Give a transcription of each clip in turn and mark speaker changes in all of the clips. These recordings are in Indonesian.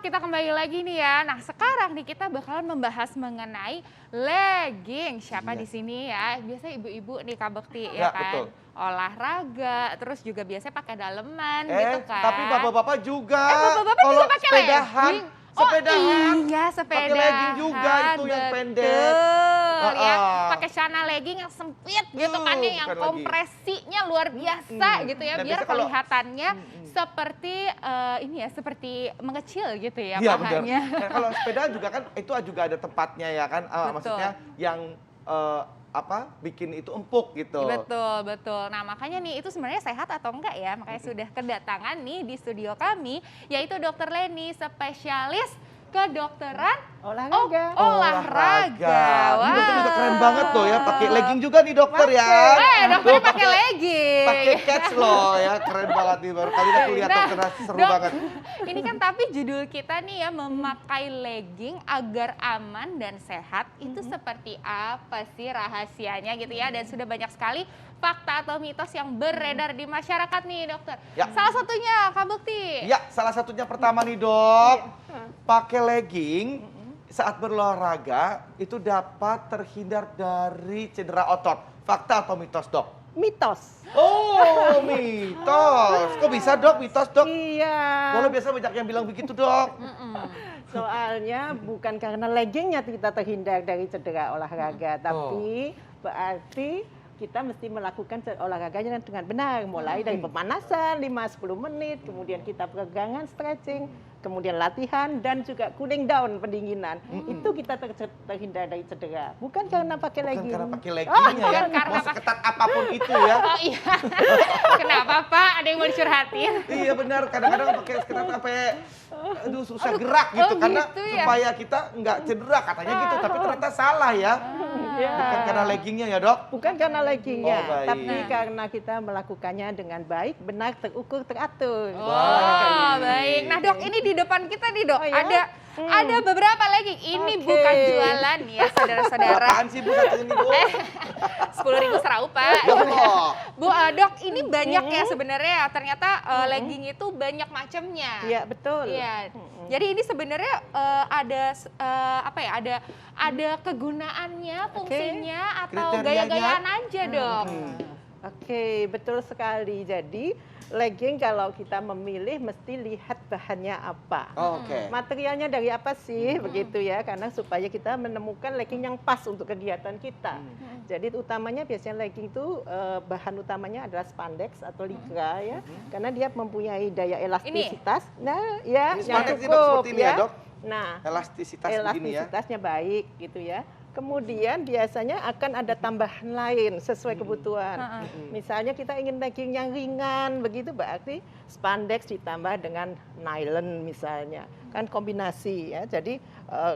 Speaker 1: Kita kembali lagi nih ya. Nah, sekarang nih kita bakalan membahas mengenai legging. Siapa di
Speaker 2: Iya.
Speaker 1: sini ya? Biasanya ibu-ibu nih Kak Bekti
Speaker 2: Ya,
Speaker 1: ya kan.
Speaker 2: betul.
Speaker 1: Olahraga, terus juga biasanya pakai daleman gitu
Speaker 2: Tapi
Speaker 1: kan.
Speaker 2: bapak-bapak juga.
Speaker 1: Bapak-bapak juga
Speaker 2: Kalau
Speaker 1: pakai
Speaker 2: sepedahan,
Speaker 1: legging.
Speaker 2: sepedahan.
Speaker 1: Oh iya,
Speaker 2: Pakai legging juga
Speaker 1: sepedahan.
Speaker 2: itu yang pendek.
Speaker 1: Betul ya.
Speaker 2: Heeh.
Speaker 1: Pakai celana legging yang sempit gitu kan ya, yang
Speaker 2: bukan lagi.
Speaker 1: kompresinya luar biasa gitu ya,
Speaker 2: Dan
Speaker 1: biar
Speaker 2: biasanya kalau-
Speaker 1: kelihatannya seperti ini ya, seperti mengecil gitu ya
Speaker 2: Iya benar.
Speaker 1: pahanya.
Speaker 2: Nah, kalau sepeda juga kan itu juga ada tempatnya ya kan.
Speaker 1: Betul.
Speaker 2: Maksudnya yang bikin itu empuk gitu.
Speaker 1: Betul, betul. Nah, makanya nih itu sebenarnya sehat atau enggak ya? Makanya sudah kedatangan nih di studio kami, yaitu Dokter Leni, spesialis kedokteran
Speaker 3: Olahraga.
Speaker 1: olahraga.
Speaker 2: Ini dokter juga keren banget loh ya, pakai legging juga nih dokter ya.
Speaker 1: Dokter
Speaker 2: Tuh,
Speaker 1: pakai legging.
Speaker 2: Pakai catch loh ya, keren banget nih. Baru kali ini aku lihat
Speaker 1: Nah,
Speaker 2: dokter seru
Speaker 1: Dok,
Speaker 2: banget.
Speaker 1: Ini kan tapi judul kita nih ya, memakai legging agar aman dan sehat. Itu seperti apa sih rahasianya gitu ya? Dan sudah banyak sekali fakta atau mitos yang beredar di masyarakat nih dokter.
Speaker 2: Ya.
Speaker 1: Salah satunya Kak Bekti.
Speaker 2: Ya, salah satunya pertama nih dok, pakai legging saat berolahraga itu dapat terhindar dari cedera otot. Fakta atau mitos dok?
Speaker 3: Mitos.
Speaker 2: Oh, mitos. Kok bisa dok, mitos dok?
Speaker 3: Iya.
Speaker 2: Kalau biasa banyak yang bilang begitu dok.
Speaker 3: Soalnya bukan karena leggingnya kita terhindar dari cedera olahraga, tapi berarti kita mesti melakukan olahraganya dengan benar. Mulai dari pemanasan 5-10 menit, kemudian kita peregangan, stretching, kemudian latihan, dan juga cooling down, pendinginan. Itu kita terhindar dari cedera. Bukan karena pakai
Speaker 2: Bukan
Speaker 3: legging.
Speaker 2: karena pakai leggingnya ya,
Speaker 1: bukan karena
Speaker 2: mau seketat apapun itu ya.
Speaker 1: Oh iya. Kenapa Pak? Ada yang mau dicurhatin?
Speaker 2: Iya benar, kadang-kadang pakai seketat sampai aduh susah gerak gitu karena
Speaker 1: gitu ya?
Speaker 2: supaya kita nggak cedera katanya gitu, tapi ternyata salah ya.
Speaker 3: Ya.
Speaker 2: Bukan karena leggingnya ya dok.
Speaker 3: Bukan karena leggingnya,
Speaker 2: Oh, baik.
Speaker 3: tapi karena kita melakukannya dengan baik, benar, terukur, teratur.
Speaker 1: Oh, baik. Nah, Dok, ini di depan kita nih, Dok.
Speaker 3: Oh, ya?
Speaker 1: Ada beberapa legging. Ini
Speaker 3: Oke.
Speaker 1: bukan jualan ya, saudara-saudara.
Speaker 2: Apaan sih bu satu ini bu?
Speaker 1: 10.000 serau, Pak.
Speaker 2: Ya Allah.
Speaker 1: Bu, Dok, ini banyak ya sebenarnya. Ternyata legging itu banyak macamnya.
Speaker 3: Iya, betul.
Speaker 1: Iya. Jadi ini sebenarnya ada kegunaannya, fungsinya atau
Speaker 2: Kriterianya?
Speaker 1: gaya-gayaan aja, Dok.
Speaker 3: Oke, betul sekali. Jadi legging kalau kita memilih mesti lihat bahannya apa.
Speaker 2: Oke.
Speaker 3: Materialnya dari apa sih, begitu ya, karena supaya kita menemukan legging yang pas untuk kegiatan kita. Jadi utamanya biasanya legging itu bahan utamanya adalah spandex atau lycra ya, karena dia mempunyai daya elastisitas. Nah, ya,
Speaker 2: Ini
Speaker 3: yang
Speaker 2: spandex nih, Dok,
Speaker 3: cukup
Speaker 2: seperti ini ya, Dok?
Speaker 3: Nah,
Speaker 2: Elastisitas begini ya.
Speaker 3: elastisitasnya baik gitu ya. Kemudian biasanya akan ada tambahan lain sesuai kebutuhan. Misalnya kita ingin legging yang ringan begitu, berarti spandex ditambah dengan nylon misalnya. Kan kombinasi ya. Jadi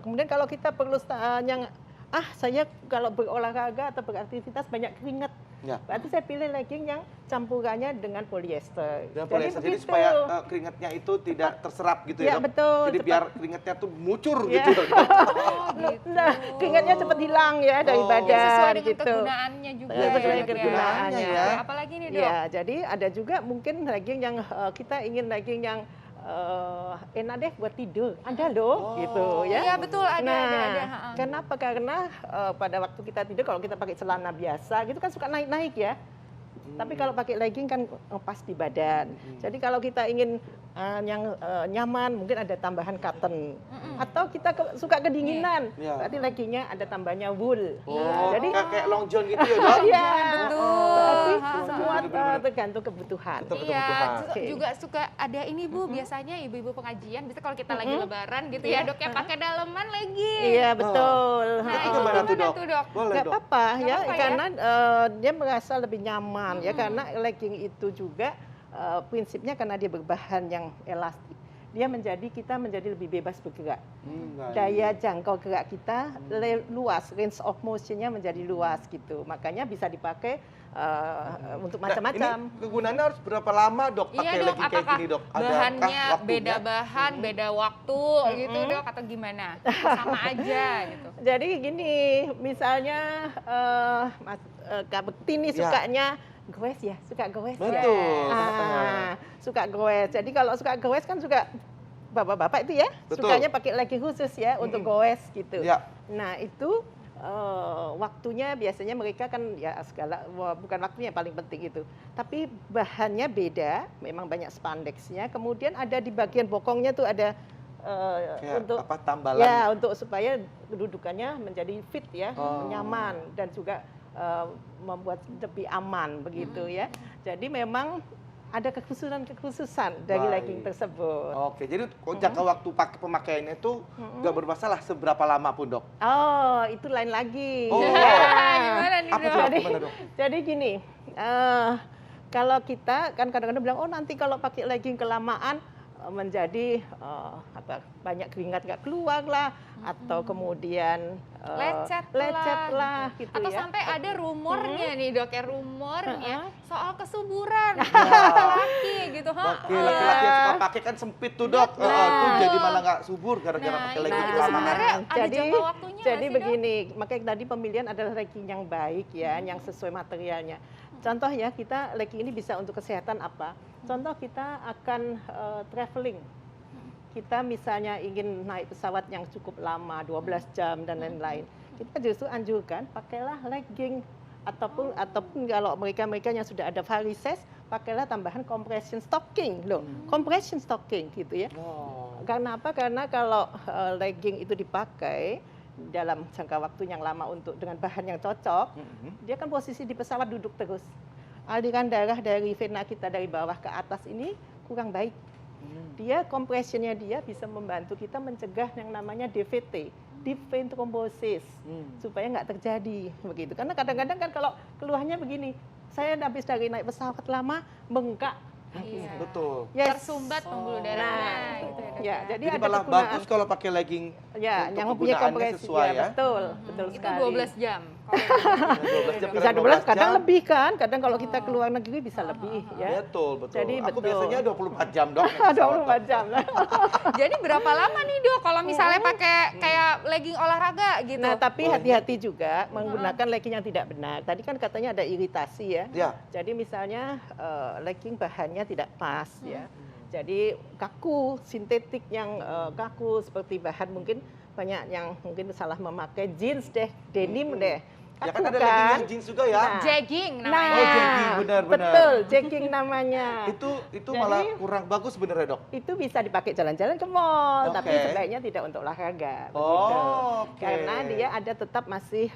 Speaker 3: kemudian kalau kita perlu yang saya kalau berolahraga atau beraktivitas banyak keringat,
Speaker 2: Ya.
Speaker 3: berarti saya pilih legging yang campurannya dengan polyester.
Speaker 2: Dan polyester, jadi
Speaker 3: begitu.
Speaker 2: supaya keringatnya itu tidak terserap gitu ya,
Speaker 3: Ya,
Speaker 2: Dok?
Speaker 3: betul,
Speaker 2: Jadi
Speaker 3: cepat.
Speaker 2: biar keringatnya tuh mucur
Speaker 3: Ya.
Speaker 2: gitu. Dok.
Speaker 3: Nah, keringatnya cepat hilang ya dari
Speaker 2: Oh.
Speaker 3: badan
Speaker 1: Sesuai dengan
Speaker 3: gitu.
Speaker 1: kegunaannya juga.
Speaker 2: Iya, sesuai
Speaker 1: ya,
Speaker 2: dengan
Speaker 1: Dok,
Speaker 2: kegunaannya ya.
Speaker 1: Apalagi nih, Dok?
Speaker 3: Ya, jadi ada juga mungkin legging yang kita ingin legging yang enak deh buat tidur. Ada loh, gitu ya.
Speaker 1: Iya, betul, ada.
Speaker 3: Nah, kenapa? Karena pada waktu kita tidur kalau kita pakai celana biasa gitu kan suka naik-naik ya. Tapi kalau pakai legging kan pas di badan. Jadi kalau kita ingin yang nyaman, mungkin ada tambahan cotton. Atau kita suka kedinginan,
Speaker 2: Iya.
Speaker 3: berarti leggingnya ada tambahnya wool.
Speaker 2: Oh,
Speaker 3: jadi
Speaker 2: kayak long john gitu ya, Dok?
Speaker 3: iya,
Speaker 1: betul.
Speaker 3: tapi
Speaker 1: Ha,
Speaker 3: semua
Speaker 2: bener-bener.
Speaker 3: tergantung kebutuhan.
Speaker 2: Betul.
Speaker 1: Iya,
Speaker 2: kebutuhan.
Speaker 3: Oke.
Speaker 1: juga suka ada ini Bu, biasanya ibu-ibu pengajian, bisa kalau kita lagi lebaran gitu ya, Dok, ya pakai daleman legging.
Speaker 3: Iya, betul.
Speaker 1: Nah,
Speaker 2: Itu
Speaker 1: itu
Speaker 2: gimana tuh,
Speaker 1: gimana
Speaker 2: Dok?
Speaker 1: tuh, Dok?
Speaker 2: Boleh,
Speaker 3: Nggak
Speaker 2: Dok.
Speaker 3: apa-apa ya,
Speaker 1: Nggak apa-apa ya?
Speaker 3: karena dia merasa lebih nyaman ya, karena legging itu juga prinsipnya karena dia berbahan yang elastik, dia kita menjadi lebih bebas bergerak.
Speaker 2: Baik.
Speaker 3: Daya jangkau gerak kita luas, range of motion-nya menjadi luas gitu. Makanya bisa dipakai untuk macam-macam.
Speaker 2: Ini kegunaannya harus berapa lama, Dok,
Speaker 1: Iya,
Speaker 2: pakai
Speaker 1: Dok,
Speaker 2: legging kayak
Speaker 1: apakah
Speaker 2: gini, Dok?
Speaker 1: bahannya
Speaker 2: waktunya?
Speaker 1: beda bahan, beda waktu gitu, Dok, atau gimana? Sama aja gitu.
Speaker 3: Jadi gini, misalnya Kak Bekti nih
Speaker 2: Ya.
Speaker 3: sukanya goes ya, suka goes ya.
Speaker 2: Betul.
Speaker 3: Suka goes. Jadi kalau suka goes kan suka bapak-bapak itu ya,
Speaker 2: Betul.
Speaker 3: sukanya pakai legging khusus ya untuk goes gitu.
Speaker 2: Ya.
Speaker 3: Nah itu waktunya biasanya mereka kan ya bukan waktunya yang paling penting itu, tapi bahannya beda, memang banyak spandexnya. Kemudian ada di bagian bokongnya tuh ada
Speaker 2: Kayak
Speaker 3: untuk
Speaker 2: apa, tambalan?
Speaker 3: ya untuk supaya kedudukannya menjadi fit ya,
Speaker 2: Oh.
Speaker 3: nyaman dan juga membuat lebih aman begitu ya. Jadi memang ada kekhususan dari
Speaker 2: Baik.
Speaker 3: legging tersebut.
Speaker 2: Oke, jadi jangka waktu pemakaiannya itu nggak bermasalah seberapa lama pun, Dok?
Speaker 3: Oh, itu lain lagi.
Speaker 2: Oh.
Speaker 1: Gimana nih,
Speaker 2: Apa
Speaker 1: Dok?
Speaker 2: tuh?
Speaker 3: Jadi,
Speaker 2: Gimana, Dok?
Speaker 3: jadi gini, kalau kita kan kadang-kadang bilang, oh nanti kalau pakai legging kelamaan menjadi banyak keringat nggak keluar lah, atau kemudian
Speaker 1: lecet
Speaker 3: lah gitu
Speaker 1: atau
Speaker 3: ya.
Speaker 1: sampai ada rumornya nih dok ya, rumornya soal kesuburan
Speaker 2: Ya.
Speaker 1: laki gitu.
Speaker 2: Bagi laki-laki yang suka pakai kan sempit tuh, Dok.
Speaker 3: Betul.
Speaker 2: Tuh jadi malah nggak subur gara-gara pakai legging
Speaker 1: itu
Speaker 2: kelamaan.
Speaker 1: sebenarnya ada
Speaker 3: jadi,
Speaker 1: jangka waktunya nggak
Speaker 3: jadi
Speaker 1: sih, Dok?
Speaker 3: begini, makanya tadi pemilihan adalah legging yang baik ya, yang sesuai materialnya. Contoh ya, kita legging ini bisa untuk kesehatan apa? Contoh kita akan traveling. Kita misalnya ingin naik pesawat yang cukup lama, 12 jam dan lain-lain. Kita justru anjurkan pakailah legging ataupun kalau mereka yang sudah ada varises, pakailah tambahan compression stocking loh. Compression stocking gitu ya.
Speaker 2: Oh.
Speaker 3: Karena apa? Karena kalau legging itu dipakai dalam jangka waktu yang lama untuk dengan bahan yang cocok, dia kan posisi di pesawat duduk terus. Aliran darah dari vena kita dari bawah ke atas ini kurang baik. Dia compressionnya dia bisa membantu kita mencegah yang namanya DVT, deep vein thrombosis, supaya nggak terjadi begitu. Karena kadang-kadang kan kalau keluhannya begini, saya habis dari naik pesawat lama bengkak.
Speaker 1: Iya.
Speaker 2: Betul.
Speaker 3: Yes.
Speaker 1: Tersumbat pembuluh
Speaker 3: Nah,
Speaker 1: darahnya gitu ya, Dok.
Speaker 3: ya, jadi
Speaker 2: Jadi
Speaker 3: ada
Speaker 2: malah
Speaker 3: kegunaan.
Speaker 2: bagus kalau pakai legging
Speaker 3: Ya,
Speaker 2: untuk
Speaker 3: yang mempunyai
Speaker 2: kegunaannya
Speaker 3: kompresi
Speaker 2: sesuai ya.
Speaker 3: betul, betul
Speaker 1: Itu
Speaker 3: sekali.
Speaker 1: 12 jam.
Speaker 2: 12 jam,
Speaker 3: Bisa
Speaker 2: kadang
Speaker 3: 12, kadang
Speaker 2: jam.
Speaker 3: lebih kan, kadang kalau kita keluar negeri bisa lebih ya.
Speaker 2: Betul, betul.
Speaker 3: Jadi
Speaker 2: Aku
Speaker 3: betul.
Speaker 2: biasanya 24 jam, Dok. naik pesawat,
Speaker 3: 24
Speaker 2: Dok.
Speaker 3: jam lah.
Speaker 1: Jadi berapa lama nih dok kalau misalnya pakai kayak legging olahraga gitu?
Speaker 3: Nah, tapi
Speaker 2: Boleh.
Speaker 3: hati-hati juga menggunakan legging yang tidak benar. Tadi kan katanya ada iritasi ya.
Speaker 2: Ya.
Speaker 3: Jadi misalnya legging bahannya tidak pas ya. Jadi kaku, sintetik yang kaku seperti bahan mungkin banyak yang mungkin salah memakai jeans deh, denim deh.
Speaker 2: Ya
Speaker 3: Kaku
Speaker 2: kan ada legging yang jeans juga ya.
Speaker 3: Nah.
Speaker 1: Jegging
Speaker 3: Nah,
Speaker 1: namanya.
Speaker 2: Oh, jegging, benar-benar.
Speaker 3: betul, jegging namanya.
Speaker 2: Itu
Speaker 3: Jadi-
Speaker 2: malah kurang bagus sebenarnya, Dok.
Speaker 3: Itu bisa dipakai jalan-jalan ke mall,
Speaker 2: Oke.
Speaker 3: tapi sebaiknya tidak untuk olahraga.
Speaker 2: Oh,
Speaker 3: begitu.
Speaker 2: oke.
Speaker 3: Karena dia ada tetap masih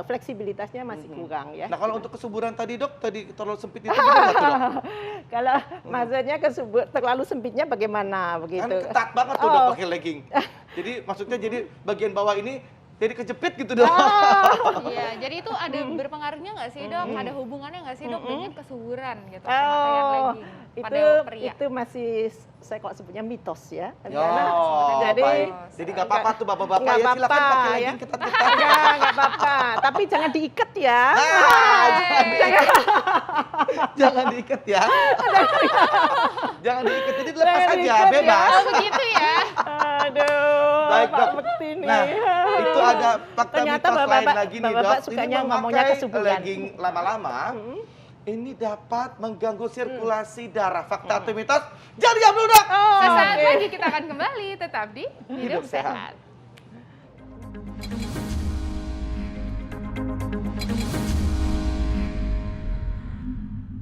Speaker 3: fleksibilitasnya masih kurang ya.
Speaker 2: Nah, kalau untuk kesuburan tadi, Dok, tadi terlalu sempit itu benar nggak tuh, Dok?
Speaker 3: Kalau maksudnya terlalu sempitnya bagaimana
Speaker 2: Kan
Speaker 3: begitu?
Speaker 2: ketat banget tuh, Dok,
Speaker 3: Oh.
Speaker 2: pakai legging. Jadi maksudnya jadi bagian bawah ini jadi kejepit gitu, Dok.
Speaker 1: Iya, jadi itu ada berpengaruhnya nggak sih dok? Ada hubungannya nggak sih dok dengan kesuburan gitu?
Speaker 3: Oh,
Speaker 1: pemakaian legging pada pria.
Speaker 3: itu masih saya kok sebutnya mitos ya.
Speaker 2: Yo,
Speaker 3: jadi
Speaker 2: baik. Jadi nggak apa-apa tuh bapak-bapak
Speaker 3: nggak
Speaker 2: ya, silakan
Speaker 3: apa-apa,
Speaker 2: pakai
Speaker 3: ya.
Speaker 2: legging ketat-ketat.
Speaker 3: nggak apa-apa. Tapi jangan diikat ya.
Speaker 2: Jangan diikat ya. Jangan diikat, jadi lepas
Speaker 3: Jangan
Speaker 2: aja,
Speaker 3: diikat ya.
Speaker 2: bebas.
Speaker 1: Oh begitu ya?
Speaker 3: Aduh,
Speaker 2: Baik,
Speaker 3: Pak
Speaker 2: Dok.
Speaker 3: Bekti nih.
Speaker 2: Nah, itu ada fakta
Speaker 3: Ternyata
Speaker 2: mitos lain
Speaker 3: bapak-bapak-
Speaker 2: lagi nih, Dok.
Speaker 3: bapak-bapak
Speaker 2: Ini
Speaker 3: sukanya ngomongnya
Speaker 2: memakai
Speaker 3: kesuburan.
Speaker 2: legging lama-lama, ini dapat mengganggu sirkulasi darah. Fakta atau mitos? Jangan diam dulu, Dok.
Speaker 3: Oh,
Speaker 1: Sesaat
Speaker 3: oke.
Speaker 1: lagi kita akan kembali tetap di Hidup Sehat.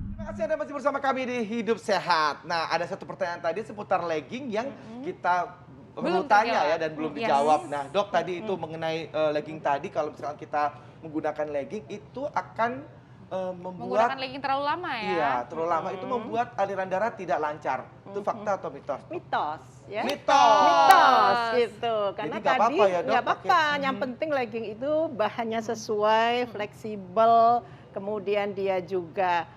Speaker 2: Terima kasih Anda masih bersama kami di Hidup Sehat. Nah, ada satu pertanyaan tadi seputar legging yang kita
Speaker 1: Belum
Speaker 2: tanya
Speaker 1: terjawab.
Speaker 2: ya dan belum
Speaker 1: Yes.
Speaker 2: dijawab. Nah, Dok tadi itu mengenai legging tadi, kalau misalkan kita menggunakan legging itu akan membuat
Speaker 1: Menggunakan legging terlalu lama ya?
Speaker 2: iya, terlalu lama itu membuat aliran darah tidak lancar. Itu fakta atau mitos?
Speaker 3: Mitos ya.
Speaker 2: Mitos.
Speaker 3: Gitu. Karena
Speaker 2: Jadi nggak
Speaker 3: tadi
Speaker 2: apa-apa ya, Dok,
Speaker 3: nggak apa-apa.
Speaker 2: pakai-
Speaker 3: Yang penting legging itu bahannya sesuai, fleksibel, kemudian dia juga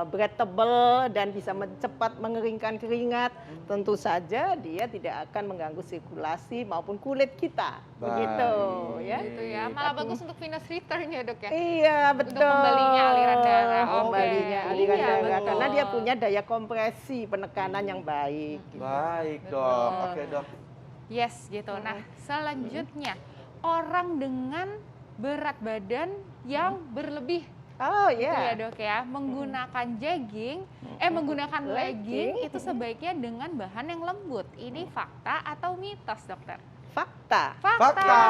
Speaker 3: breathable dan bisa cepat mengeringkan keringat. Tentu saja dia tidak akan mengganggu sirkulasi maupun kulit kita. Begitu ya.
Speaker 1: Gitu ya. Malah bagus untuk venous return ya dok ya?
Speaker 3: Iya, betul.
Speaker 1: Untuk kembalinya aliran darah. Oke.
Speaker 3: Kembalinya aliran
Speaker 1: Iya,
Speaker 3: darah.
Speaker 1: betul.
Speaker 3: Karena dia punya daya kompresi, penekanan yang baik.
Speaker 2: Baik, Dok.
Speaker 1: Betul.
Speaker 2: Oke, Dok.
Speaker 1: Yes gitu. Nah selanjutnya orang dengan berat badan yang berlebih
Speaker 3: Oh
Speaker 1: Gitu ya
Speaker 3: ya.
Speaker 1: dok ya, menggunakan menggunakan legging itu sebaiknya dengan bahan yang lembut. Ini fakta atau mitos dokter?
Speaker 3: Fakta.
Speaker 2: Fakta.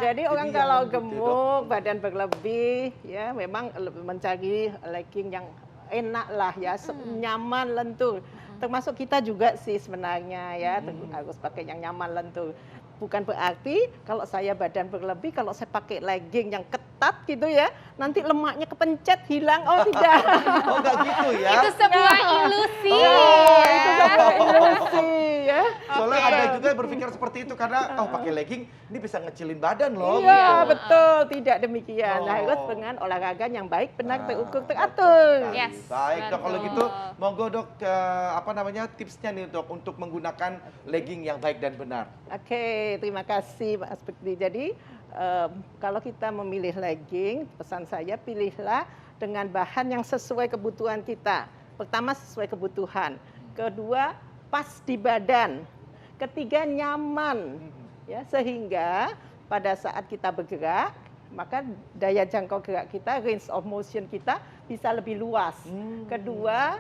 Speaker 3: Jadi orang
Speaker 2: yang
Speaker 3: kalau
Speaker 2: lembut ya, Dok.
Speaker 3: gemuk, badan berlebih, ya memang mencari legging yang enak lah ya, nyaman, lentur. Termasuk kita juga sih sebenarnya ya, harus pakai yang nyaman, lentur. Bukan berarti kalau saya badan berlebih, kalau saya pakai legging yang ketat gitu ya, nanti lemaknya kepencet, hilang. Oh tidak.
Speaker 2: Oh nggak gitu ya?
Speaker 1: Itu sebuah ilusi.
Speaker 3: Oh,
Speaker 1: ya.
Speaker 3: itu sebuah ilusi ya.
Speaker 2: Soalnya
Speaker 1: Oke.
Speaker 2: ada juga yang berpikir seperti itu karena pakai legging ini bisa ngecilin badan loh.
Speaker 3: Iya
Speaker 2: gitu.
Speaker 3: betul, tidak demikian.
Speaker 2: Oh.
Speaker 3: Harus dengan olahraga yang baik, benar, terukur,
Speaker 2: Betul
Speaker 3: teratur.
Speaker 2: sekali.
Speaker 1: Yes,
Speaker 2: Baik dok, kalau
Speaker 1: betul.
Speaker 2: gitu monggo dok tipsnya nih dok untuk menggunakan legging yang baik dan benar.
Speaker 3: Oke, terima kasih Pak Aspekti. Jadi kalau kita memilih legging, pesan saya pilihlah dengan bahan yang sesuai kebutuhan kita. Pertama sesuai kebutuhan, kedua pas di badan, ketiga nyaman, ya sehingga pada saat kita bergerak maka daya jangkau gerak kita, range of motion kita bisa lebih luas. Kedua,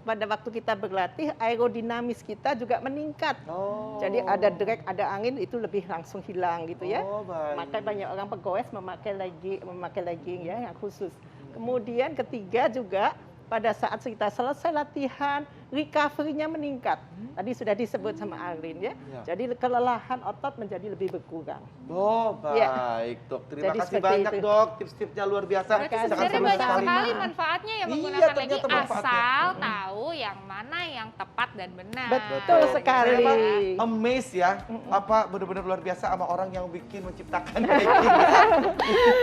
Speaker 3: pada waktu kita berlatih aerodinamis kita juga meningkat.
Speaker 2: Oh.
Speaker 3: Jadi ada drag, ada angin itu lebih langsung hilang gitu ya.
Speaker 2: Oh, baik.
Speaker 3: Maka banyak orang pegoes memakai legging ya yang khusus. Kemudian ketiga juga pada saat kita selesai latihan, recovery-nya meningkat. Tadi sudah disebut sama Arlin ya.
Speaker 2: Ya.
Speaker 3: Jadi kelelahan otot menjadi lebih berkurang.
Speaker 2: Oh
Speaker 3: Ya.
Speaker 2: baik dok, terima
Speaker 3: Jadi
Speaker 2: kasih
Speaker 3: seperti
Speaker 2: banyak
Speaker 3: itu.
Speaker 2: dok, tips-tipsnya luar biasa.
Speaker 1: Berarti
Speaker 3: Sangat
Speaker 1: sebenarnya
Speaker 3: sama
Speaker 1: banyak
Speaker 3: sekali.
Speaker 1: sekali manfaatnya ya
Speaker 2: Iya,
Speaker 1: menggunakan
Speaker 2: ternyata
Speaker 1: legging
Speaker 2: manfaatnya.
Speaker 1: asal tahu yang mana yang tepat dan benar.
Speaker 3: Betul sekali.
Speaker 2: Saya emang amazed ya, apa benar-benar luar biasa sama orang yang menciptakan legging.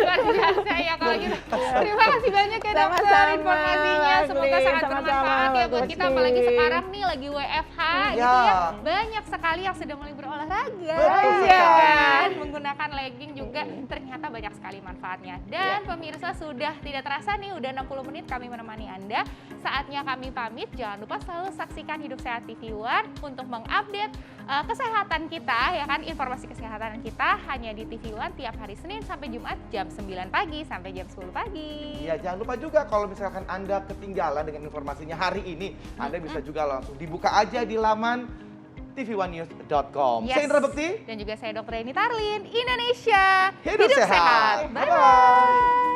Speaker 1: Luar biasa ya kalau gitu. Terima kasih banyak ya dokter
Speaker 3: Sama-sama,
Speaker 1: informasinya. Semoga
Speaker 3: Agli.
Speaker 1: sangat
Speaker 3: Sama-sama,
Speaker 1: bermanfaat ya buat kita
Speaker 3: Gusti.
Speaker 1: apalagi sekarang nih lagi WFH gitu
Speaker 2: Ya.
Speaker 1: ya. Banyak sekali yang sedang mulai berolahraga.
Speaker 2: Betul
Speaker 1: ya
Speaker 2: sekali.
Speaker 1: kan? Menggunakan legging juga ternyata banyak sekali manfaatnya. Dan pemirsa sudah tidak terasa nih udah 60 menit kami menemani Anda. Saatnya kami pamit. Jangan lupa selalu saksikan Hidup Sehat TV One untuk mengupdate kesehatan kita ya kan, informasi kesehatan kita hanya di TV One tiap hari Senin sampai Jumat jam 9 pagi sampai jam 10 pagi.
Speaker 2: Iya, jangan lupa juga kalau misalkan Anda ketinggalan dengan informasinya hari ini, Anda bisa juga langsung dibuka aja di laman tv1news.com.
Speaker 1: Yes.
Speaker 2: Saya Indra Bekti.
Speaker 1: Dan juga saya Dr. Eni Tarlin, Indonesia
Speaker 2: Hidup sehat.
Speaker 1: Bye-bye.